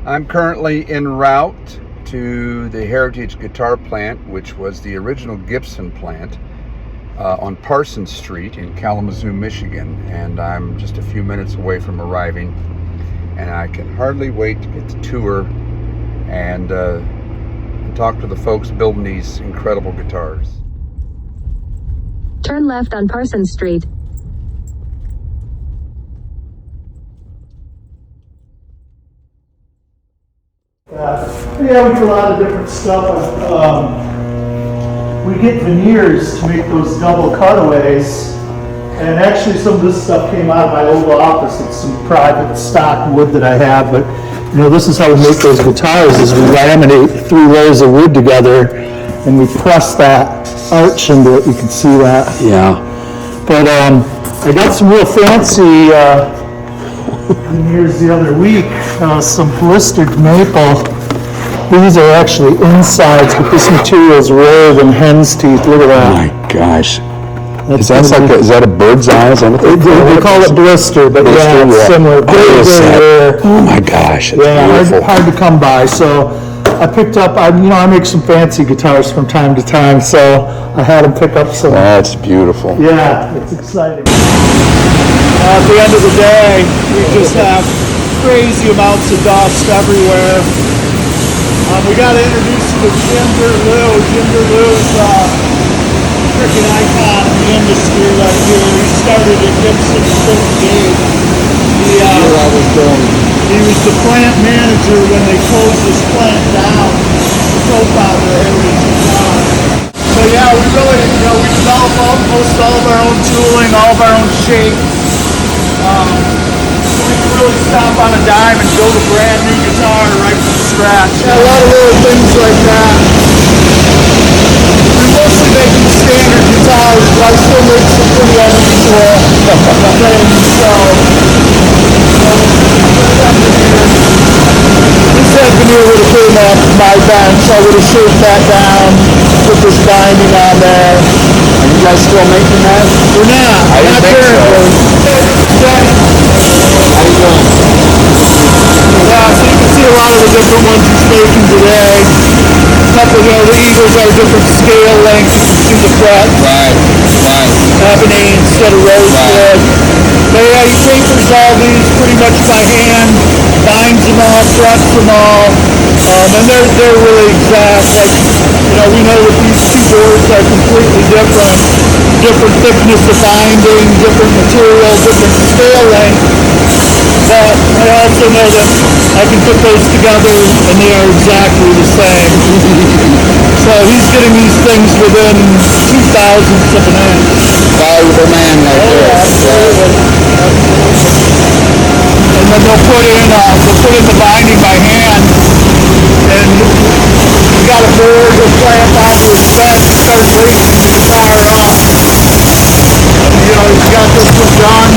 I'm currently en route to the Heritage Guitar Plant, which was the original Gibson plant on Parsons Street in Kalamazoo, Michigan. And I'm just a few minutes away from arriving. And I can hardly wait to get to tour and talk to the folks building these incredible guitars. Turn left on Parsons Street. Yeah, we do a lot of different stuff. We get veneers to make those double cutaways. And actually some of this stuff came out of my old office. It's some private stock wood that I have, but this is how we make those guitars, is we laminate 3 layers of wood together and we press that arch into it. You can see that. Yeah. But I got some real fancy veneers the other week, some blistered maple. These are actually insides, but this material is rarer than hen's teeth. Look at that. Oh my gosh. Is that a bird's eye? Is that what they call it blister, but yeah, it's similar. Very, very rare. Oh my gosh, it's beautiful. Hard to come by. So I picked up, I make some fancy guitars from time to time, so I had them pick up some. That's beautiful. Yeah, it's exciting. At the end of the day, we just have crazy amounts of dust everywhere. We got to introduce you to Ginger Lou. Ginger Lou's freaking icon in the industry right here. He started at Gibson in 58. He was the plant manager when they closed this plant down, the co-founder of Heritage Guitar. So yeah, we really, we develop most all of our own tooling, all of our own shapes. We can really stop on a dime and build a brand new guitar right from scratch. Yeah, a lot of little things like that. We mostly make the standard guitars, but I still make some pretty unusual things. So, this head veneer would have came off my bench. I would have shaped that down, put this binding on there. Are you guys still making that? We're not. I didn't think so. How you doing? Yeah, so you can see a lot of the different ones he's making today. A couple, the Eagles are different scale lengths to the fret. Right. Ebony instead of rosewood. But yeah, he tapers all these pretty much by hand, binds them all, frets them all, and they're really exact. Like, we know that these 2 boards are completely different thickness of binding, different material, different scale length. But I also know that I can put those together and they are exactly the same. So he's getting these things within 2,000ths of an inch. Valuable man right there. Absolutely. And then they'll put in the binding by hand, and you got a board to clamp onto his fret and start lifting the guitar up. And, he's got this one done.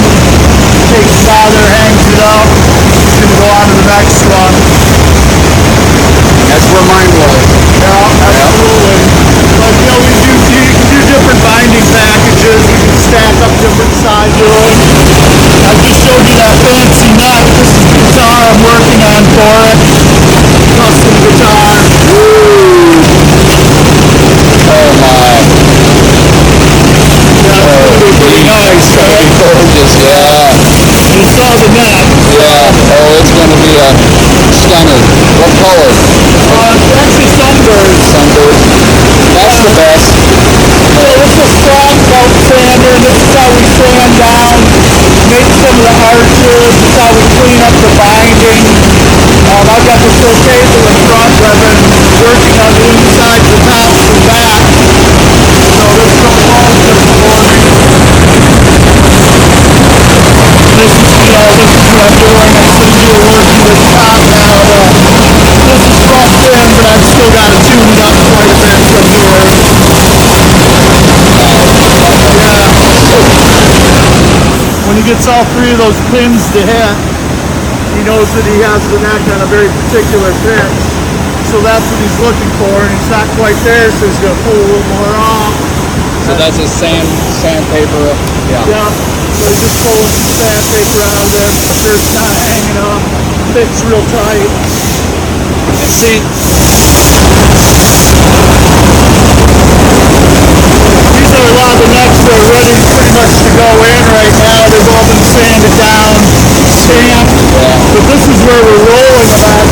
Takes it out of there, hangs it up. He's going to go on to the next one. That's where mine was. Yeah, absolutely. But you can do different binding packages. You can stack up different sizes. I just showed you that fancy nut. This is the guitar I'm working on for it. Custom guitar. Oh my. Pretty nice, right? Gorgeous, yeah. You saw the nut. Yeah. Oh, it's going to be a stunner. What color? It's actually sunbird. Sunbird. That's the best. So this is strong belt sander, and this is how we sand down, make some of the arches. This is how we clean up the binding. I've got this little table in front where I've been working on the inside, the tops, and back. So this is all different for me. This is what I'm doing. I'm sitting here working with the top now. This is front in, but I've still got to tune it up quite a bit from here. When he gets all 3 of those pins to hit, he knows that he has the neck on a very particular pitch. So that's what he's looking for, and he's not quite there, so he's going to pull a little more off. So that's a sandpaper. Yeah. So he's just pulling some sandpaper out of there, make sure it's not hanging up, fits real tight. See, These are a lot of the nuts that are ready pretty much to go in right now. They've all been sanded down, stamped. But this is where we're rolling them at.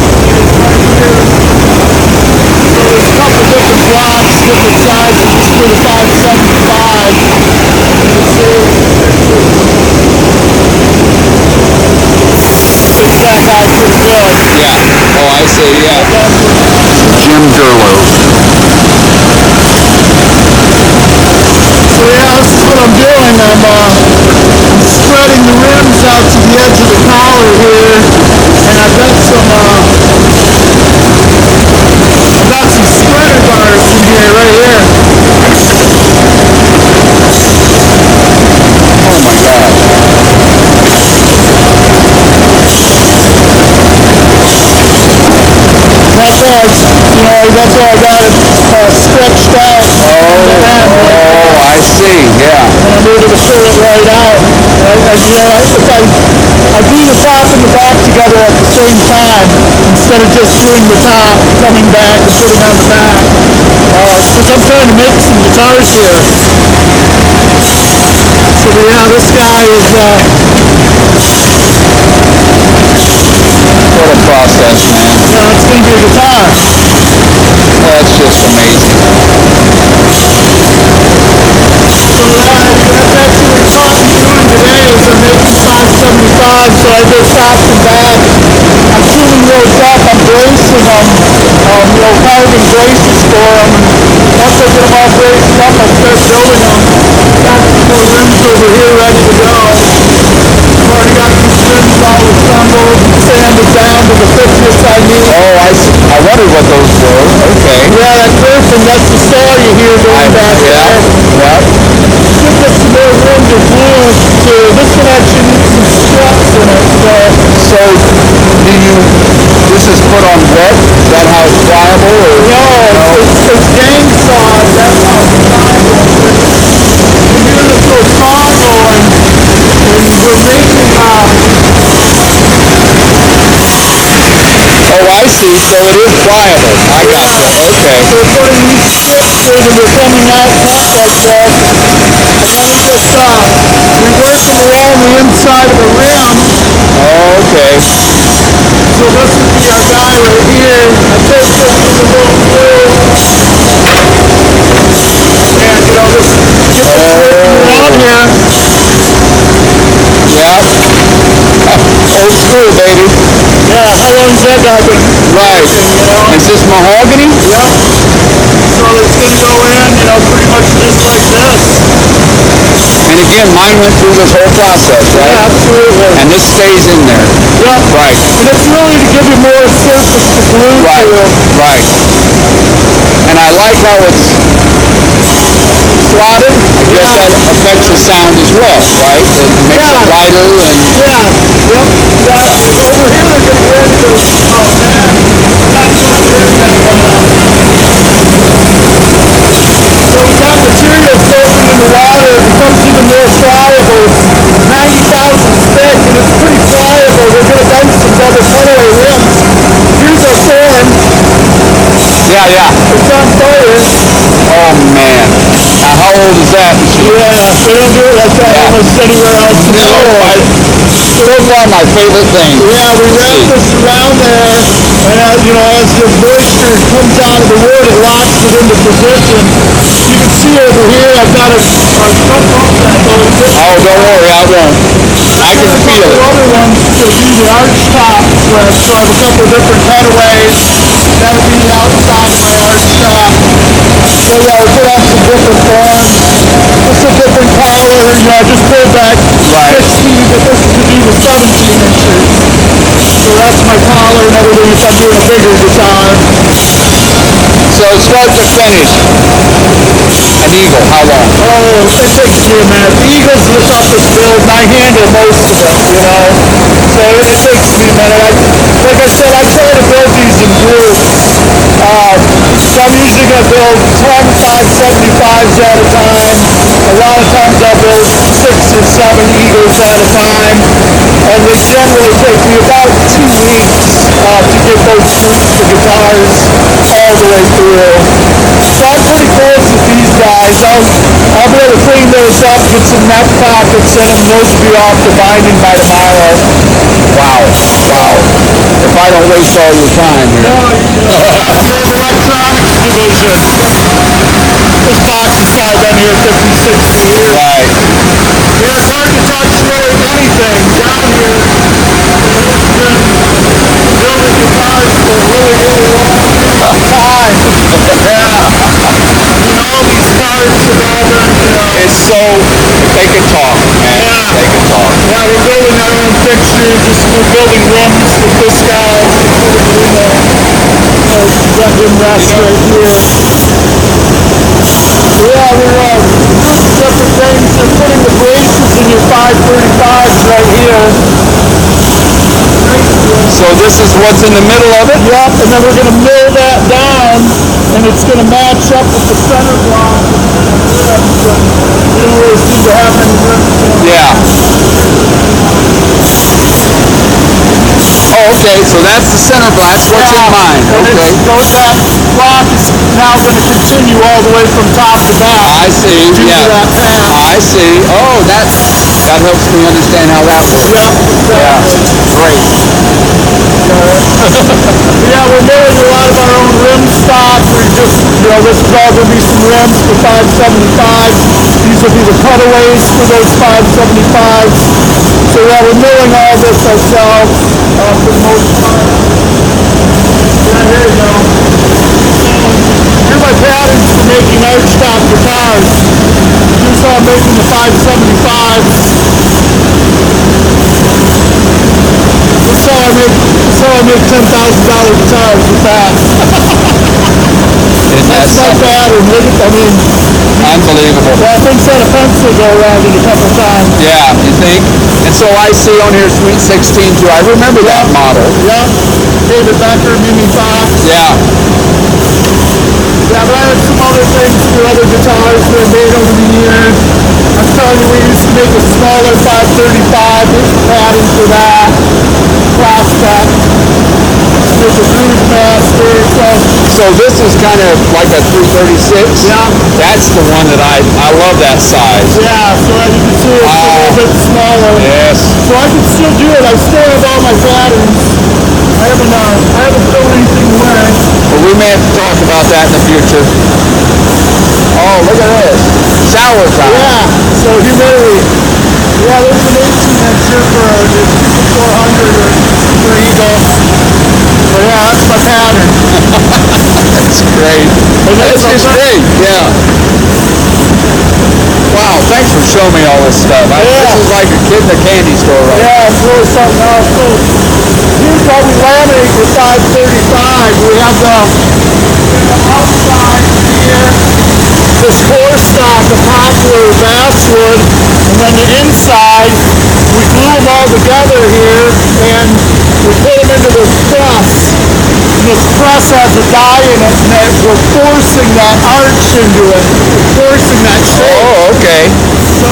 Right here. So there's a couple different blocks, different sizes. This is for the 575. You can see. This back out pretty good. Yeah. Oh, I see. Yeah. Jim Durlow. So yeah, this is what I'm doing. I'm spreading the rims out to the edge of the collar here, and I've got some spreader bars in here, right here. Oh my God. That's all I got it stretched out. Oh, I see. Yeah. And I'm able to pull it right out. I do the top and the back together at the same time instead of just doing the top, coming back and putting on the back. Because I'm trying to make some guitars here. So yeah, this guy is What a process, man. it's going to be a guitar. That's just amazing. So that's actually what I'm doing today is I'm making 575, so I go top and back. I'm tuning those up, I'm bracing them, carving braces for them. And once I get them all braced up, I'll start building them. Got some more rims over here ready to go. I've already got these rims all assembled and sanded down to the thickness I need. Oh, I wondered what those were. Okay. Yeah, that curtain, that's the saw you hear going back there. Yeah. Should get some more room to glue to. This one actually needs some struts in it, So, this is put on wet? Is that how it's pliable? Or? No, it's gang sawed. That's how it's pliable. You hear this little saw going, and we're making Oh, I see. So it is pliable. I got you. Okay. So we're putting these strips in and we're coming out top like that. And then we just we work them along the inside of the rim. Oh, okay. So this would be our guy right here. I take this with a little glue. And get this around here. Yeah. Old school, baby. Yeah, how long has that guy been? Right. Is this mahogany? Yep. So it's going to go in, pretty much just like this. And again, mine went through this whole process, right? Yeah, absolutely. And this stays in there. Yep. Right. And it's really to give you more surface to glue Right. to. Right. And I like how it's slotted. I guess that affects the sound as well, right? It makes it lighter and... Yeah. Yep. Exactly. Over here they're going to get into that's not there yet. So we got material soaking in the water. It becomes even more pliable. It's 90,000 thick and it's pretty pliable. We're going to bend some double cutaway rims. Here's our form. Yeah. It's on fire. Oh, man. Now, how old is that? Yeah, they don't do it like that almost anywhere else in the world. So far, my favorite thing. Yeah, we wrap this around there, and as the moisture comes out of the wood, it locks it into position. You can see over here, I've got a front bump that goes in. Oh, don't worry, I won't. I can feel it. Other ones will be the arch top strip, so I have a couple of different cutaways. That'll be the outside of my arch top. So yeah, we put on some different forms. Just a different collar, I just pulled back 16, but this is to do the 17 inches. So that's my collar and everything if I'm doing a bigger guitar. So start to finish, an eagle, how long? Oh, it takes me a minute. The Eagle's the toughest build, and I handle most of it, So it takes me a minute. Like I said, I try to build these in groups. So I'm usually going to build 10 575s at a time. A lot of times I'll build 6 or 7 Eagles at a time. And they generally take me about 2 weeks to get those the guitars all the way through. So I'm pretty close with these guys. I'll be able to clean those up, get some neck pockets in them. Those will be off the binding by tomorrow. Wow. If I don't waste all your time here. No, the electronics division. This box has probably been here 50, 60 years. Right. Yeah, it's hard to touch really anything down here. It's been building guitars for a really long time. Yeah. All these parts have all been, It's so, they can talk, man. Yeah. They can talk. Yeah, we're building our own fixtures. We're building rims with this guy. Got him rest right here. Yeah, we're different things. They're putting the braces in your 535s right here. So this is what's in the middle of it? Yep, and then we're going to mill that down, and it's going to match up with the center block. We don't really seem to have any rims. Yeah. Oh, okay, so that's the center block. What's in mine? And Okay. that block is now going to continue all the way from top to back. I see, Due to yeah. that path. I see. Oh, that helps me understand how that works. Yep, Yeah, great. Yeah, we're milling a lot of our own rim stock. We're just, this is all going to be some rims for 575s. These will be the cutaways for those 575s. So yeah, we're milling all this ourselves for the most part. Yeah, here you go. Here are my patterns for making archtop guitars. Here's how I'm making the 575s. This is how I make $10,000 guitars with that. That's my pattern. Look at, Unbelievable. I think had a pencil go around it a couple times. Yeah, you think? And so I see on here Sweet 16 too. I remember that model. Yep. David Becker, Mimi Fox. Yeah. Yeah, but I had some other things for other guitars that I made over the years. I'm telling you, we used to make a smaller 535. There's a pattern for that. Class tech. Make a groove master. So this is kind of like a 336. Yeah. That's the one that I love that size. Yeah, so as you can see, it's a little bit smaller. Yes. So I can still do it. I still have all my patterns. I haven't thrown anything away. Well, we may have to talk about that in the future. Oh, look at this. Shower time. Yeah, so humidity. Yeah, there's an 18-inch here for a Super 400 or Super Eagle. So yeah, that's my pattern. That's great. That's just great. Yeah. Wow, thanks for showing me all this stuff. This is like a kid in a candy store right now. Yeah, it's really something else. So here's how we laminate with 535. We have the outside here, this core stock of poplar basswood, and then the inside, we glue them all together here, and we put them into this press. And this press has a die in it, and we're forcing that arch into it. We're forcing that shape. Oh, okay. So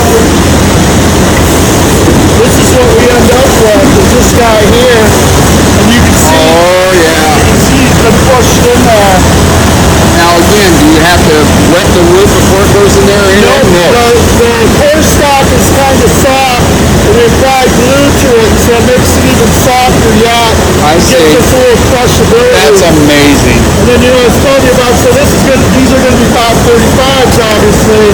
this is what we end up with, is this guy here, and you can see, Oh, yeah. he's been pushed in there. Now again, do you have to wet the wood before it goes in there? Or anything? No, the core stock is kind of soft, and we apply glue to it, so it makes it even softer yet. I see. Gives us a little crushability. That's amazing. And then, I was telling you about, so these are going to be 535s, obviously.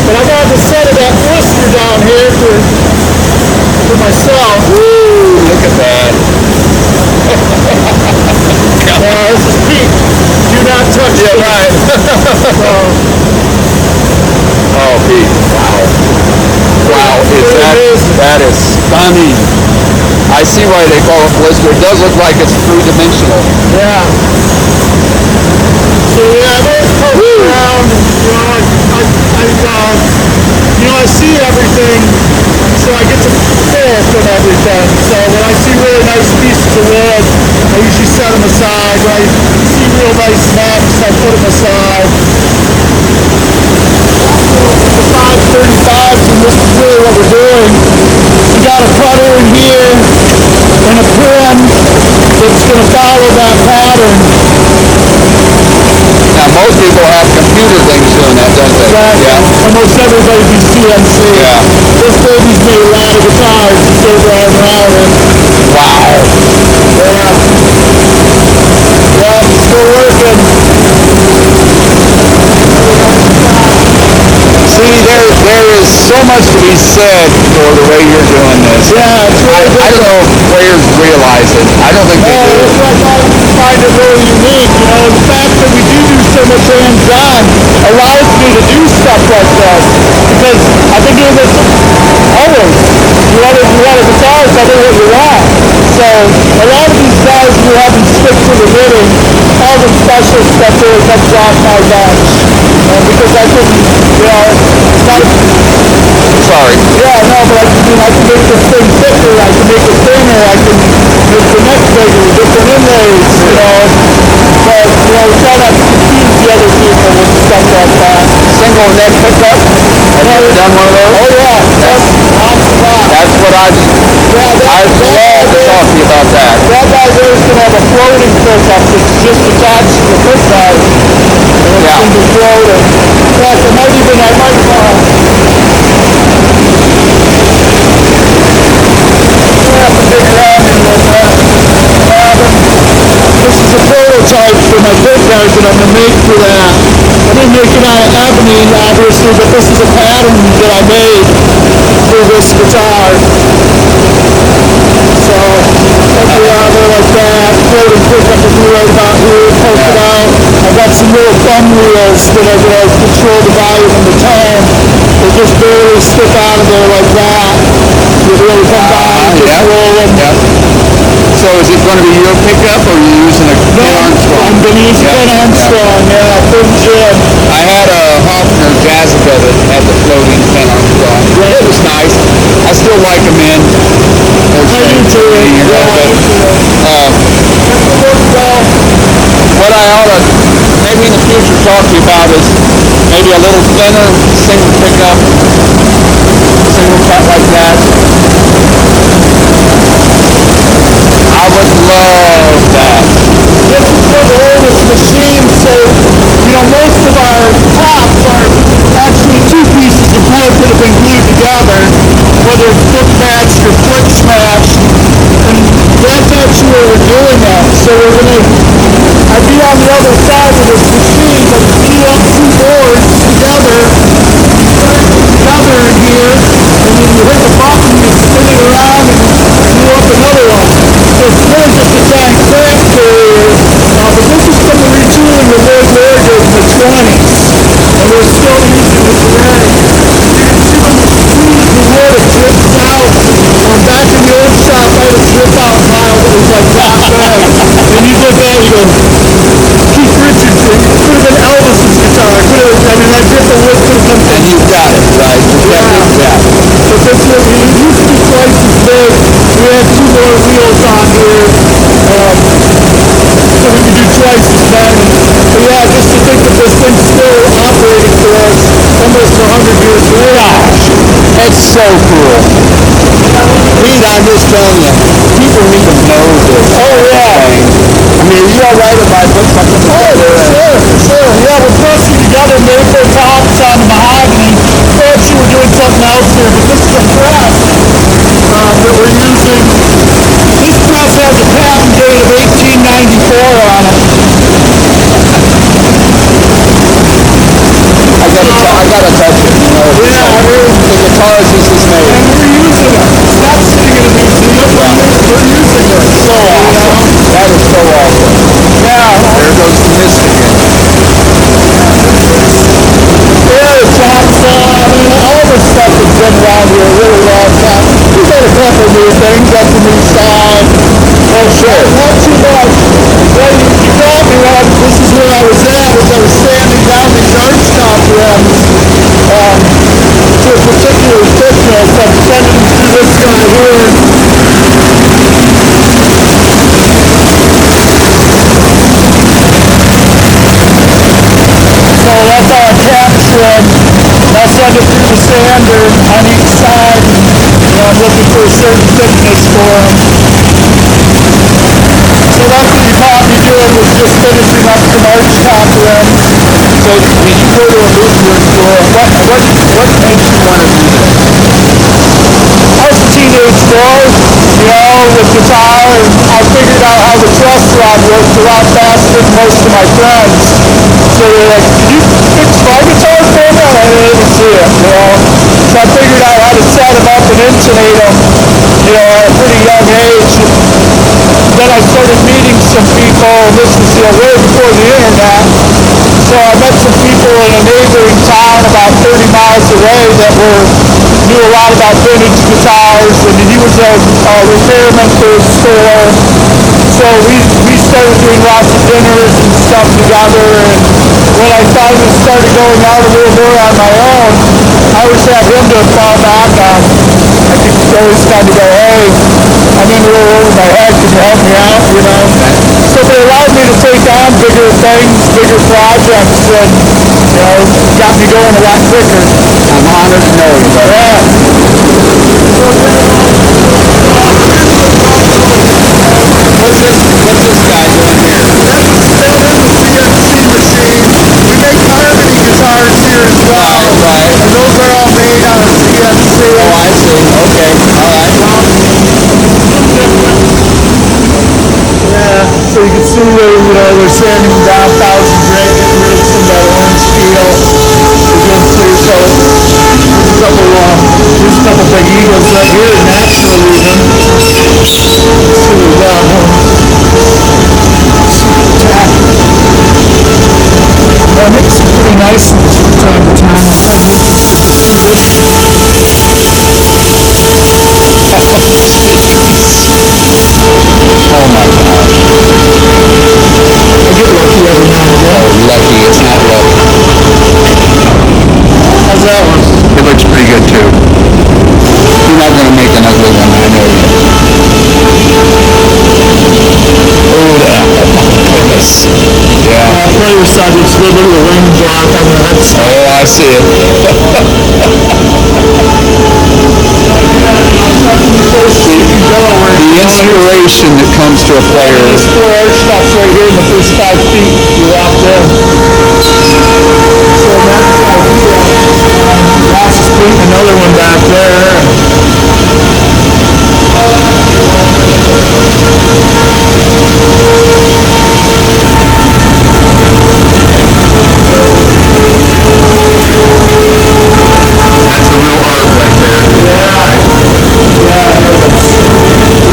But I got the set of that blister down here for myself. Woo, look at that. This is peak. Do not touch it. Right. Oh, Pete. Wow. Wow, that is stunning. I see why they call it blister. It does look like it's three-dimensional. Yeah. So yeah, I've always come around, I see everything, so I get to pull from everything. So when I see really nice pieces of wood, I usually set them aside. When I see real nice necks, I put them aside. The 535s, and this is really what we're doing. We got a cutter in here and a pin that's going to follow that path. most people have computer things doing that, don't they? Exactly. Yeah. Almost everybody do CNC. Yeah. This baby's made a lot of guitars. It's still driving around in. Wow. Yeah. Yeah, it's still working. See, there is so much to be said for the way you're doing this. Yeah, it's really I don't know if players realize it. I don't think they no, do. that's why I find it really unique. You know, the fact that we do so much hands-on allows me to do stuff like this. Because I think it was always, you want a guitar, tell me what you want. So a lot of these guys who haven't stick to the knitting, all the special stuff really comes off my bench. Because I can, you know, it's not, Sorry. yeah, no, but I can make this thing thicker, I can make it thinner, I can make the neck bigger, different inlays, you know. But, you know, try not to confuse the other people with stuff like that. Single neck pickup. Have you ever done one of those? Oh, yeah. That's what I'd love to talk to you about that. That guy there is going to have a floating pickup that's just attached to the foot guide. And it's going to be floating. In fact, I might this is a prototype for my foot guard that I'm going to make for that. I didn't make it out of ebony, obviously, but this is a pattern that I made for this guitar. So, put the leather like that, floating pickup will be right about here, poke it out. I got some little thumb wheels that are going to control the volume and the tone. They just barely stick out of there like that. You really come down and just roll them. So is it going to be your pickup, or are you using a Ken Armstrong? I'm going to use Ken Armstrong, thin gin. I had a Hoffner Jazzica that had the floating Ken Armstrong. It was nice. I still like them in. What I ought to maybe in the future talk to you about is maybe a little thinner single pickup, single cut like that. I would love that. This is for the oldest machine, so, you know, most of our tops are actually two pieces of wood that have been glued together, whether it's book matched or flick smashed, and that's actually where we're doing that. So we're going to, I'd be on the other side of this machine, but glue up two boards together in here, and then you hit the button, you spin it around, and glue up another one. So it's really just a giant crank carrier. But this is from the retooling that Lloyd Ware did in the 20s, and we're still using it today. You can see when you squeeze the wood, it drips out. Back in the old shop, I had a drip out pile that was like that big. And you look at it, you go, Keith Richards, it could have been Elvis's guitar. I drip the wood could have come from. And you've got it, right? Yeah. But this one, it used to be twice as big. We had two more wheels on here. So we could do twice as many. But yeah, just to think that this thing's still operating for us almost 100 years later. It's so cool. Pete, I'm just telling you, people need to know this. Oh, yeah. I mean, are you alright if I put something together? Sure. Yeah, we're pressing together maple tops on the mahogany. Actually, we're doing something else here, but this is a press that we're using. This press has a patent date of 1894 on it. I gotta touch it, you know. The guitar is just as made. And we're using it. It's not sitting in a museum. We're using it. So awesome. That is so awesome. Yeah. There goes the mist again. Yeah, chainsaw, I mean, all this stuff has been around before, with guitar, and I figured out how the truss rod worked a lot faster than most of my friends. So they're like, "Can you fix my guitar for me?" I didn't even see it, So I figured out how to set them up and intonate them, at a pretty young age. Then I started meeting some people, and this was way before the internet. So I met some people in a neighboring town about 30 miles away that knew a lot about vintage guitars, and he was a repairman for a store. So we started doing lots of dinners and stuff together, and when I finally started going out a little more on my own, I always had him to fall back on. I could always kind of go, "Hey, I'm in a little over my head, can you help me out?" So they allowed me to take on bigger things, bigger projects, and got me going a lot quicker. I'm honored to know you, brother. Yeah. What's this guy doing here? CNC machine. We make harmony guitars here as well. Right. And those are all made on a CNC. Oh, I see. Okay. All right. Yeah, so you can see they're sanding down 1,000 grit, getting rid of some of that orange steel. There's a couple big eagles right here, natural even. Let's see what we got. That makes it pretty nice from time to Oh my gosh. I get lucky every now and again. Oh, lucky. It's not lucky. How's that one? It looks pretty good too. You're not going to make an ugly one, I know you. Oh, goodness. Yeah. Player side, it's a little bit of a ring block on the headset. Oh, I see it. The inspiration that comes to a player. This 4 arch stops right here in the first 5 feet. You walked in. So that's Ross is putting another one back there. That's a real art right there.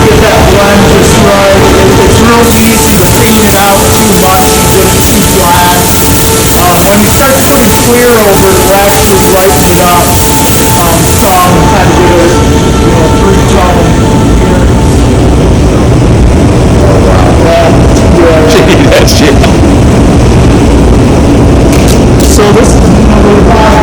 Get that blend just right. It's real easy to paint it out too much and get it too black. When you start putting clear over it, will actually brighten it up some, kind of get a three tone appearance. Gee, that's you. So this is the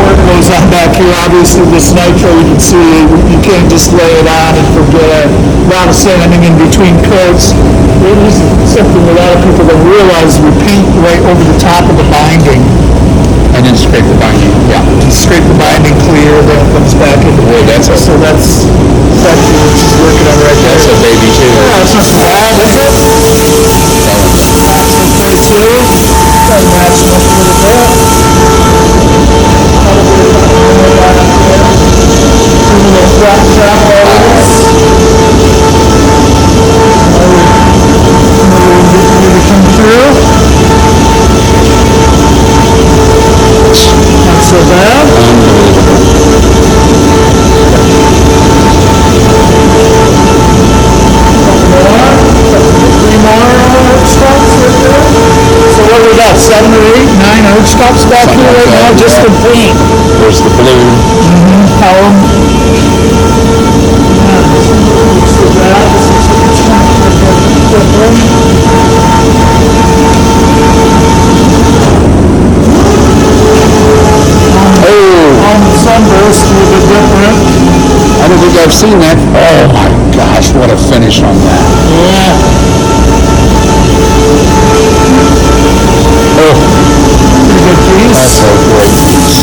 work goes on back here. Obviously, this nitro you can see you can't just lay it on and forget it. A lot of sanding in between coats. It is something a lot of people don't realize. We paint right over the top of the binding. And then scrape the binding. Yeah. Scrape the binding clear, then it comes back into Boy, that's a exactly what she's working on right there. that's a baby too. Yeah, it's not so bad, is it? Okay, too. Try to match them up a little bit. A little flat top always. Maybe come through. Not so bad. Three more stops right there. So what we got? 7 or 8, 9 arch stops back Something here like right that, now, just yeah. in paint. There's the blue. Column. So that is different. On the sunburst, a little bit different. I don't think I've seen that. Oh my gosh, what a finish on that. Yeah. Oh, Pretty good piece. that's a great piece.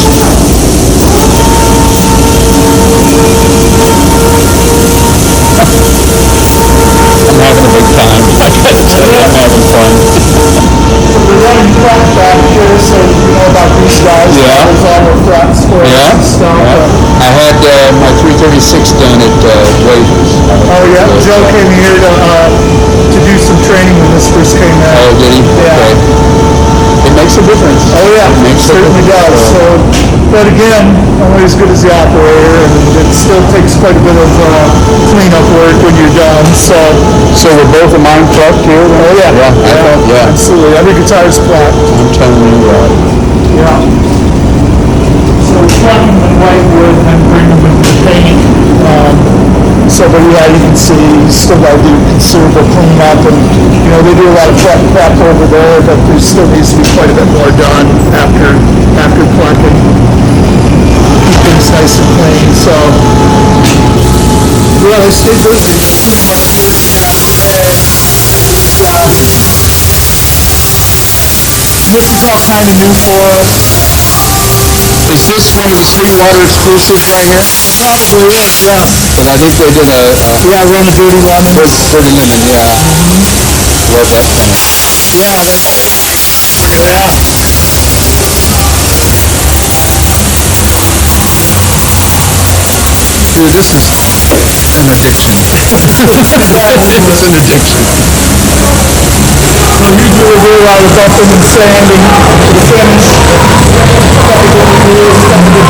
I'm having a big time. I gotta tell you, I'm having fun. So we're running front back here, so you know about these guys. Yeah. There's all the front squares Yeah. and stuff. I had my 336 done at Wages. Oh yeah, Joe came here to do some training when this first came out. Oh, did he? Yeah. Okay. It makes a difference. Oh yeah, it certainly does. So, but again, only as good as the operator, and it still takes quite a bit of cleanup work when you're done. So we're both a mine truck here? Then? Oh yeah, Yeah. absolutely. Every guitar's flat. I'm telling you what. Yeah. So plucking the white wood and then bring them into the paint. But yeah, you can see you still got to do considerable cleanup, and they do a lot of prep over there, but there still needs to be quite a bit more done after plucking. Keep things nice and clean. So yeah, they stay busy. This is all kind of new for us. Is this one of the Sweetwater exclusives right here? Probably is, yeah. Because I think they did Yeah, run a dirty lemon. Dirty Lemon, yeah. Love that. Yeah, Dude, this is an addiction. It's an addiction. So usually we do a lot of bumping and sanding for the finish.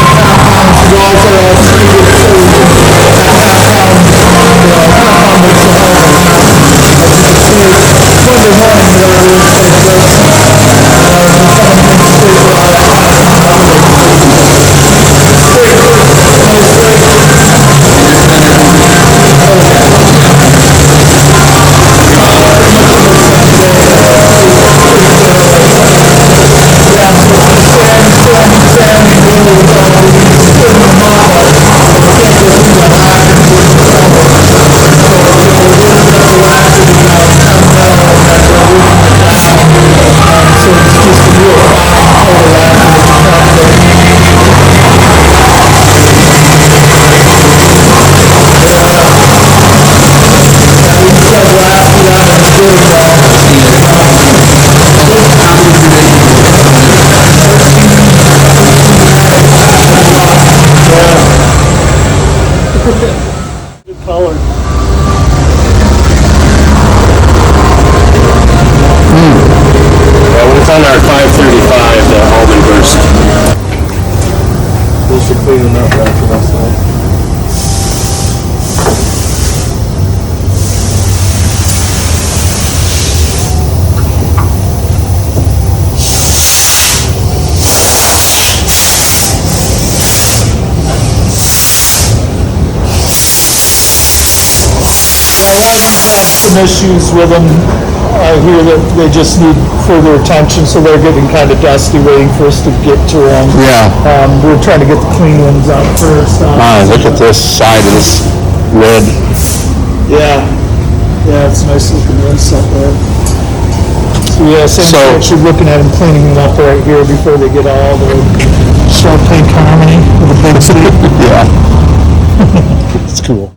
Compounds, we also have treated so that compound makes a home. As you can see, Monday morning there it is like this. We kind of mix it good color. Yeah, when it's on our 535, the almond burst. Those are cleaning up after last night. Some issues with them here that they just need further attention, so they're getting kind of dusty, waiting for us to get to them. Yeah. We're trying to get the clean ones out first. Look at this side of this red. Yeah, it's nice looking this up there. So yeah, same actually looking at them cleaning them up right here before they get all the sharp pink harmony with a big C. Yeah. It's cool.